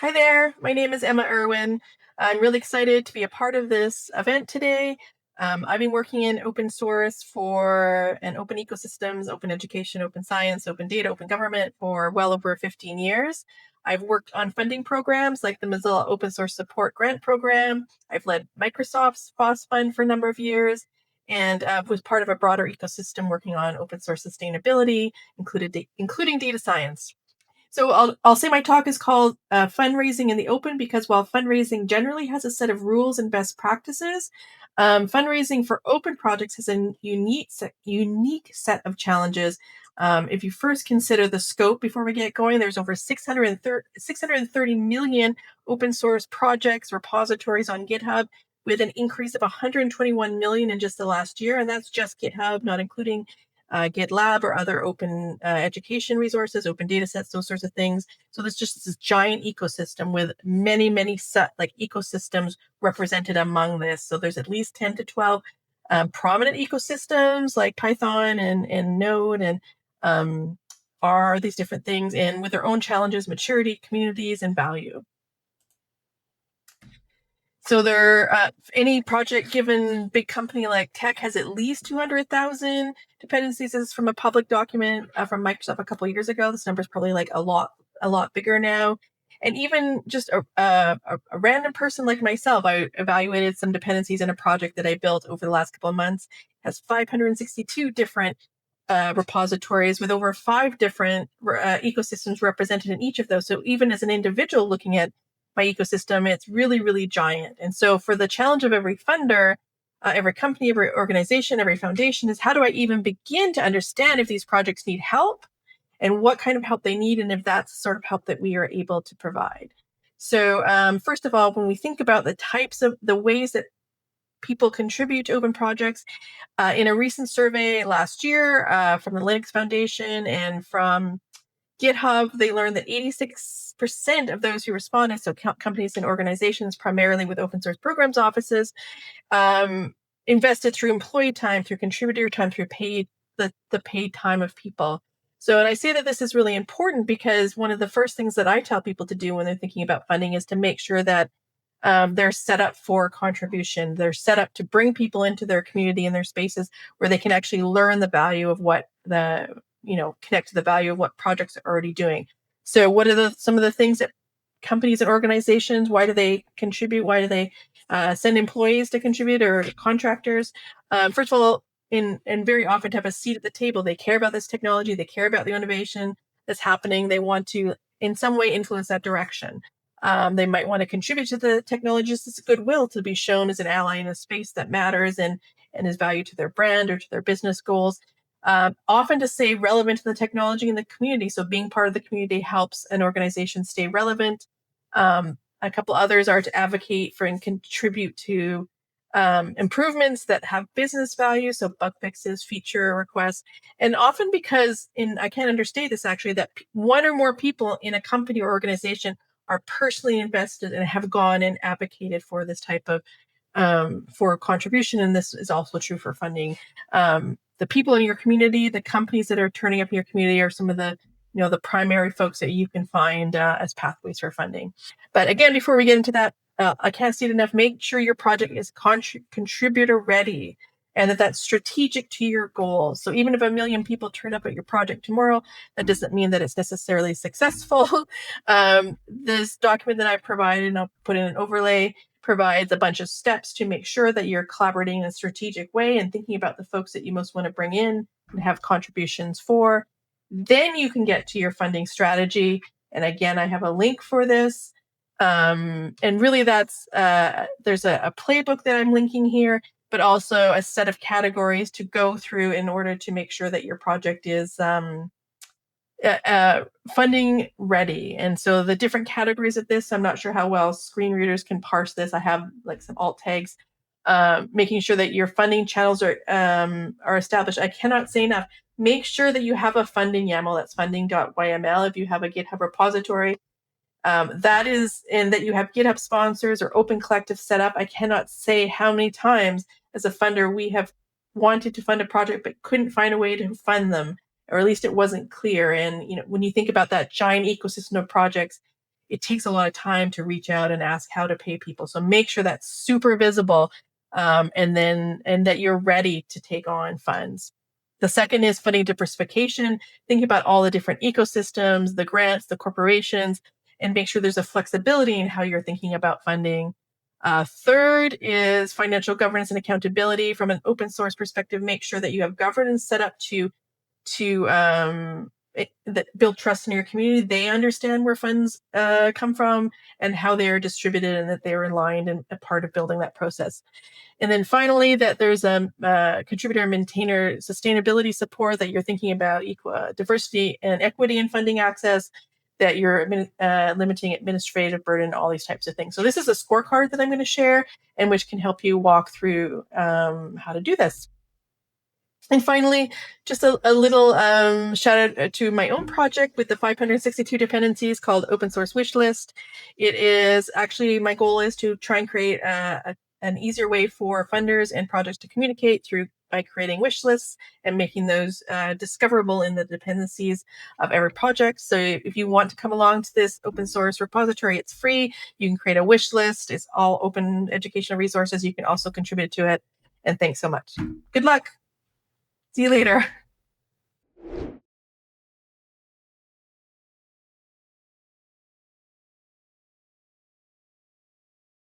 Hi there, my name is Emma Irwin. I'm really excited to be a part of this event today. I've been working in open source and open ecosystems, open education, open science, open data, open government for well over 15 years. I've worked on funding programs like the Mozilla Open Source Support Grant Program. I've led Microsoft's FOSS Fund for a number of years and was part of a broader ecosystem working on open source sustainability, including data science. So I'll say my talk is called Fundraising in the Open because while fundraising generally has a set of rules and best practices, fundraising for open projects has a unique set of challenges. If you first consider the scope before we get going, there's over 630 million open source projects, repositories on GitHub, with an increase of 121 million in just the last year. And that's just GitHub, not including GitLab or other open education resources, open data sets, those sorts of things. So there's just this giant ecosystem with many ecosystems represented among this. So there's at least 10 to 12 prominent ecosystems like Python and Node and R, these different things, and with their own challenges, maturity, communities, and value. So any project given big company like tech has at least 200,000 dependencies. This is from a public document from Microsoft a couple of years ago. This number is probably like a lot bigger now. And even just a random person like myself, I evaluated some dependencies in a project that I built over the last couple of months. It has 562 different repositories with over 5 different ecosystems represented in each of those. So even as an individual looking at my ecosystem, it's really giant. And so for the challenge of every funder, every company, every organization, every foundation is how do I even begin to understand if these projects need help and what kind of help they need and if that's the sort of help that we are able to provide. So first of all, when we think about the ways that people contribute to open projects, in a recent survey last year from the Linux Foundation and from GitHub, they learned that 86% of those who responded, so companies and organizations primarily with open source programs offices, invested through employee time, through contributor time, through the paid time of people. So, and I say that this is really important because one of the first things that I tell people to do when they're thinking about funding is to make sure that they're set up for contribution. They're set up to bring people into their community and their spaces where they can actually learn the value of what connect to the value of what projects are already doing. So what are some of the things that companies and organizations, why do they contribute? Why do they send employees to contribute or contractors? First of all, and very often to have a seat at the table. They care about this technology. They care about the innovation that's happening. They want to, in some way, influence that direction. They might want to contribute to the technology just as goodwill to be shown as an ally in a space that matters and is valued to their brand or to their business goals. Often to stay relevant to the technology in the community. So being part of the community helps an organization stay relevant. A couple others are to advocate for and contribute to improvements that have business value, so bug fixes, feature requests, and often because, I can't understate this actually, that one or more people in a company or organization are personally invested and have gone and advocated for this type of for contribution, and this is also true for funding. The people in your community, the companies that are turning up in your community are some of the the primary folks that you can find as pathways for funding. But again, before we get into that, I can't state enough, make sure your project is contributor ready and that's strategic to your goals. So even if 1 million people turn up at your project tomorrow, that doesn't mean that it's necessarily successful. This document that I provided, and I'll put in an overlay, provides a bunch of steps to make sure that you're collaborating in a strategic way and thinking about the folks that you most want to bring in and have contributions for. Then you can get to your funding strategy. And again, I have a link for this. And really there's a playbook that I'm linking here, but also a set of categories to go through in order to make sure that your project is funding ready. And so the different categories of this, I'm not sure how well screen readers can parse this. I have like some alt tags, making sure that your funding channels are established. I cannot say enough. Make sure that you have a funding YAML. That's funding.yml. If you have a GitHub repository, and that you have GitHub sponsors or Open Collective set up. I cannot say how many times as a funder we have wanted to fund a project but couldn't find a way to fund them, or at least it wasn't clear. And when you think about that giant ecosystem of projects, it takes a lot of time to reach out and ask how to pay people. So make sure that's super visible, and that you're ready to take on funds. The second is funding diversification. Think about all the different ecosystems, the grants, the corporations, and make sure there's a flexibility in how you're thinking about funding. Third is financial governance and accountability. From an open source perspective, make sure that you have governance set up that build trust in your community. They understand where funds come from and how they are distributed, and that they're aligned and a part of building that process. And then finally, that there's a contributor and maintainer sustainability support, that you're thinking about diversity and equity in funding access, that you're limiting administrative burden, all these types of things. So this is a scorecard that I'm going to share, and which can help you walk through how to do this. And finally, just a little shout out to my own project with the 562 dependencies called Open Source Wish List. It is actually, my goal is to try and create an easier way for funders and projects to communicate by creating wish lists and making those discoverable in the dependencies of every project. So if you want to come along to this open source repository, it's free. You can create a wish list. It's all open educational resources. You can also contribute to it. And thanks so much. Good luck. See you later.